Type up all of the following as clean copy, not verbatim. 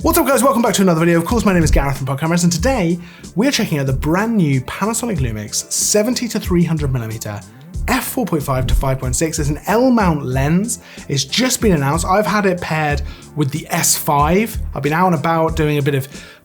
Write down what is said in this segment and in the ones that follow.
What's up guys, welcome back to another video. Of course, my name is Gareth from Pod Cameras, and today we're checking out the brand new Panasonic Lumix 70-300mm f4.5 to 5.6. It's an L-mount lens. It's just been announced. I've had it paired with the S5. I've been out and about doing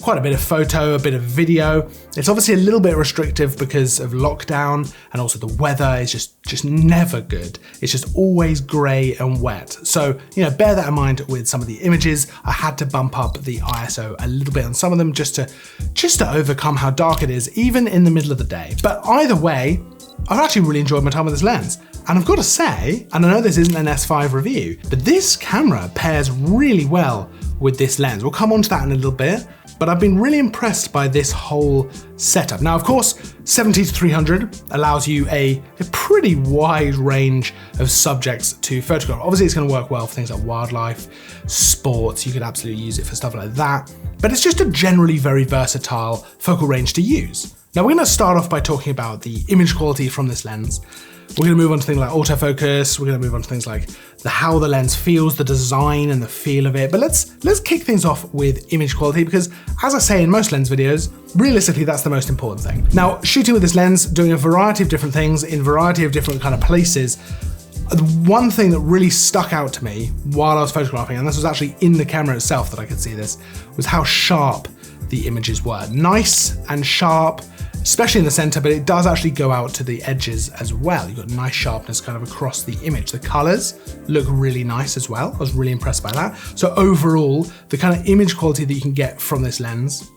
quite a bit of photo, a bit of video. It's obviously a little bit restrictive because of lockdown, and also the weather is just never good. It's just always grey and wet. So, bear that in mind with some of the images. I had to bump up the ISO a little bit on some of them just to overcome how dark it is, even in the middle of the day. But either way, I've actually really enjoyed my time with this lens. And I've got to say, and I know this isn't an S5 review, but this camera pairs really well with this lens. We'll come on to that in a little bit, but I've been really impressed by this whole setup. Now, of course, 70-300 allows you a pretty wide range of subjects to photograph. Obviously, it's going to work well for things like wildlife, sports. You could absolutely use it for stuff like that. But it's just a generally very versatile focal range to use. Now, we're going to start off by talking about the image quality from this lens. We're going to move on to things like autofocus. We're going to move on to things like how the lens feels, the design and the feel of it. But let's kick things off with image quality, because as I say in most lens videos, realistically, that's the most important thing. Now, shooting with this lens, doing a variety of different things in a variety of different kind of places, one thing that really stuck out to me while I was photographing, and this was actually in the camera itself that I could see this, was how sharp the images were. Nice and sharp, especially in the center, but it does actually go out to the edges as well. You've got nice sharpness kind of across the image. The colors look really nice as well. I was really impressed by that. So overall, the kind of image quality that you can get from this lens,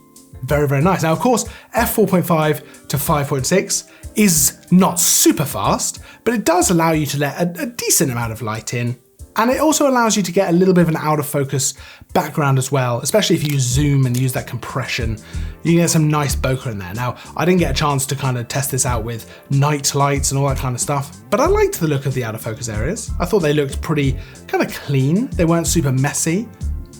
very, very nice. Now, of course, f4.5 to 5.6 is not super fast, but it does allow you to let a decent amount of light in. And it also allows you to get a little bit of an out of focus background as well, especially if you zoom and use that compression. You can get some nice bokeh in there. Now, I didn't get a chance to kind of test this out with night lights and all that kind of stuff, but I liked the look of the out of focus areas. I thought they looked pretty kind of clean. They weren't super messy.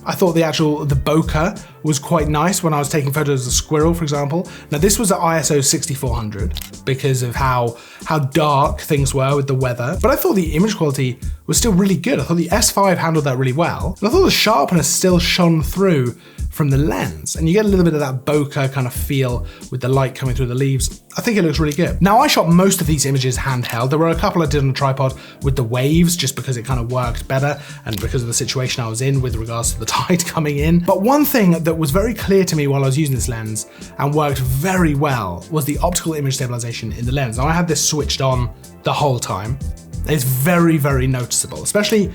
I thought the bokeh was quite nice when I was taking photos of a squirrel, for example. Now, this was at ISO 6400 because of how dark things were with the weather, but I thought the image quality was still really good. I thought the S5 handled that really well, and I thought the sharpness still shone through from the lens, and you get a little bit of that bokeh kind of feel with the light coming through the leaves. I think it looks really good. Now, I shot most of these images handheld. There were a couple I did on a tripod with the waves, just because it kind of worked better and because of the situation I was in with regards to the tide coming in. But one thing that was very clear to me while I was using this lens and worked very well was the optical image stabilization in the lens. Now, I had this switched on the whole time. It's very, very noticeable, especially,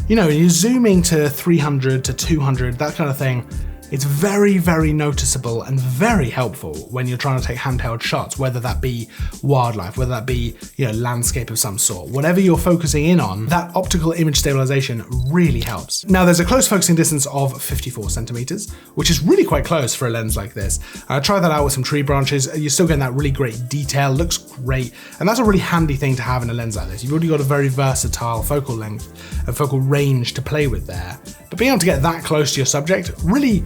when you're zooming to 300 to 200, that kind of thing. It's very, very noticeable and very helpful when you're trying to take handheld shots, whether that be wildlife, whether that be, landscape of some sort. Whatever you're focusing in on, that optical image stabilization really helps. Now, there's a close focusing distance of 54 centimeters, which is really quite close for a lens like this. Try that out with some tree branches. You're still getting that really great detail, looks great. And that's a really handy thing to have in a lens like this. You've already got a very versatile focal length and focal range to play with there. But being able to get that close to your subject really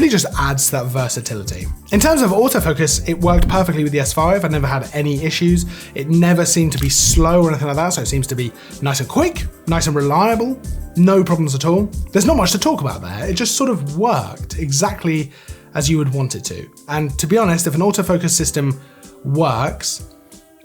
just adds to that versatility. In terms of autofocus, it worked perfectly with the S5. I never had any issues. It never seemed to be slow or anything like that, so it seems to be nice and quick, nice and reliable, no problems at all. There's not much to talk about there. It just sort of worked exactly as you would want it to. And to be honest, if an autofocus system works,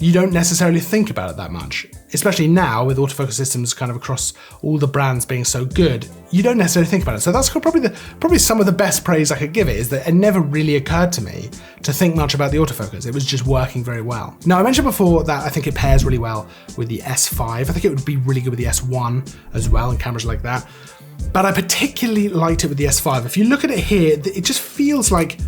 you don't necessarily think about it that much. Especially now with autofocus systems kind of across all the brands being so good, you don't necessarily think about it. So that's probably some of the best praise I could give it, is that it never really occurred to me to think much about the autofocus. It was just working very well. Now, I mentioned before that I think it pairs really well with the S5. I think it would be really good with the S1 as well, and cameras like that. But I particularly liked it with the S5. If you look at it here, it just feels like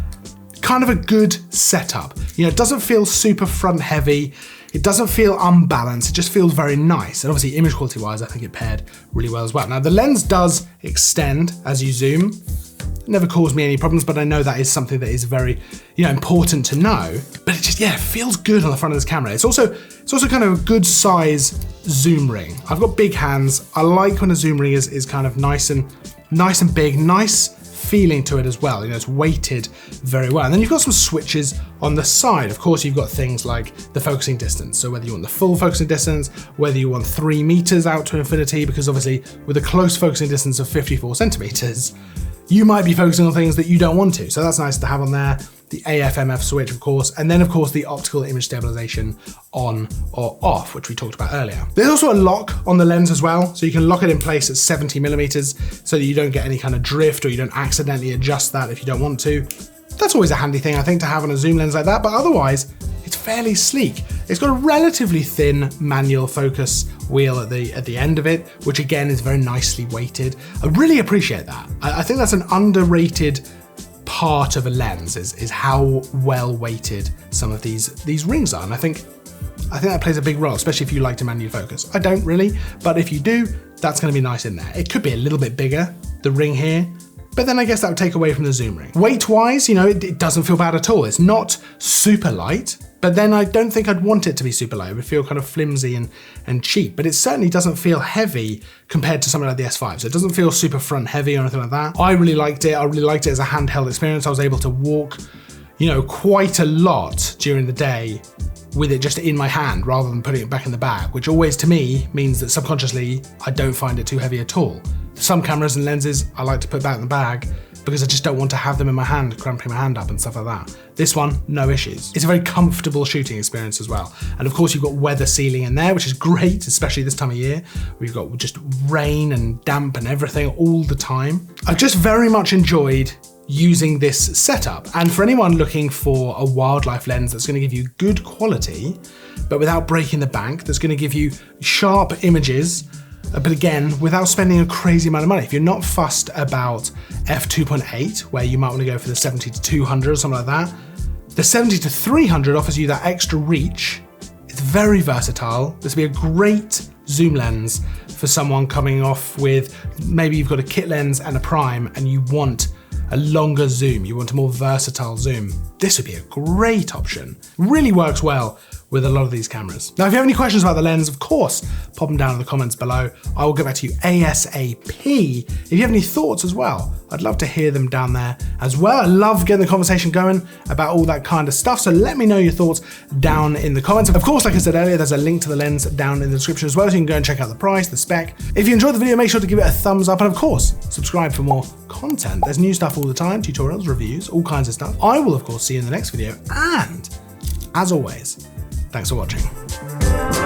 kind of a good setup. It doesn't feel super front heavy. It doesn't feel unbalanced. It just feels very nice. And obviously image quality wise, I think it paired really well as well. Now, the lens does extend as you zoom. It never caused me any problems, but I know that is something that is very, important to know. But it just, it feels good on the front of this camera. It's also kind of a good size zoom ring. I've got big hands. I like when a zoom ring is kind of nice and big, nice feeling to it as well. It's weighted very well. And then you've got some switches on the side. Of course, you've got things like the focusing distance. So whether you want the full focusing distance, whether you want 3 meters out to infinity, because obviously with a close focusing distance of 54 centimeters, you might be focusing on things that you don't want to. So that's nice to have on there. The AF/MF switch, of course, and then of course the optical image stabilization on or off, which we talked about earlier. There's also a lock on the lens as well, so you can lock it in place at 70mm so that you don't get any kind of drift or you don't accidentally adjust that if you don't want to. That's always a handy thing, I think, to have on a zoom lens like that, but otherwise, it's fairly sleek. It's got a relatively thin manual focus wheel at the end of it, which again is very nicely weighted. I really appreciate that. I think that's an underrated part of a lens is how well weighted some of these rings are, and I think that plays a big role, especially if you like to manually focus. I don't really, but if you do, that's going to be nice in there. It could be a little bit bigger, the ring here, but then I guess that would take away from the zoom ring. Weight-wise, you know, it doesn't feel bad at all. It's not super light, but then I don't think I'd want it to be super light. It would feel kind of flimsy and cheap, but it certainly doesn't feel heavy compared to something like the S5. So it doesn't feel super front heavy or anything like that. I really liked it. I really liked it as a handheld experience. I was able to walk, you know, quite a lot during the day with it just in my hand rather than putting it back in the bag, which always to me means that subconsciously I don't find it too heavy at all. Some cameras and lenses I like to put back in the bag because I just don't want to have them in my hand, cramping my hand up and stuff like that. This one, no issues. It's a very comfortable shooting experience as well. And of course you've got weather sealing in there, which is great, especially this time of year. We've got just rain and damp and everything all the time. I've just very much enjoyed using this setup. And for anyone looking for a wildlife lens that's gonna give you good quality, but without breaking the bank, that's gonna give you sharp images, but again, without spending a crazy amount of money. If you're not fussed about f2.8, where you might want to go for the 70-200 or something like that, the 70-300 offers you that extra reach. It's very versatile. This would be a great zoom lens for someone coming off with, maybe you've got a kit lens and a prime and you want a longer zoom, you want a more versatile zoom. This would be a great option. Really works well with a lot of these cameras. Now, if you have any questions about the lens, of course, pop them down in the comments below. I will get back to you ASAP. If you have any thoughts as well, I'd love to hear them down there as well. I love getting the conversation going about all that kind of stuff. So let me know your thoughts down in the comments. Of course, like I said earlier, there's a link to the lens down in the description as well, so you can go and check out the price, the spec. If you enjoyed the video, make sure to give it a thumbs up, and of course, subscribe for more content. There's new stuff all the time, tutorials, reviews, all kinds of stuff. I will, of course, see you in the next video. And as always, thanks for watching.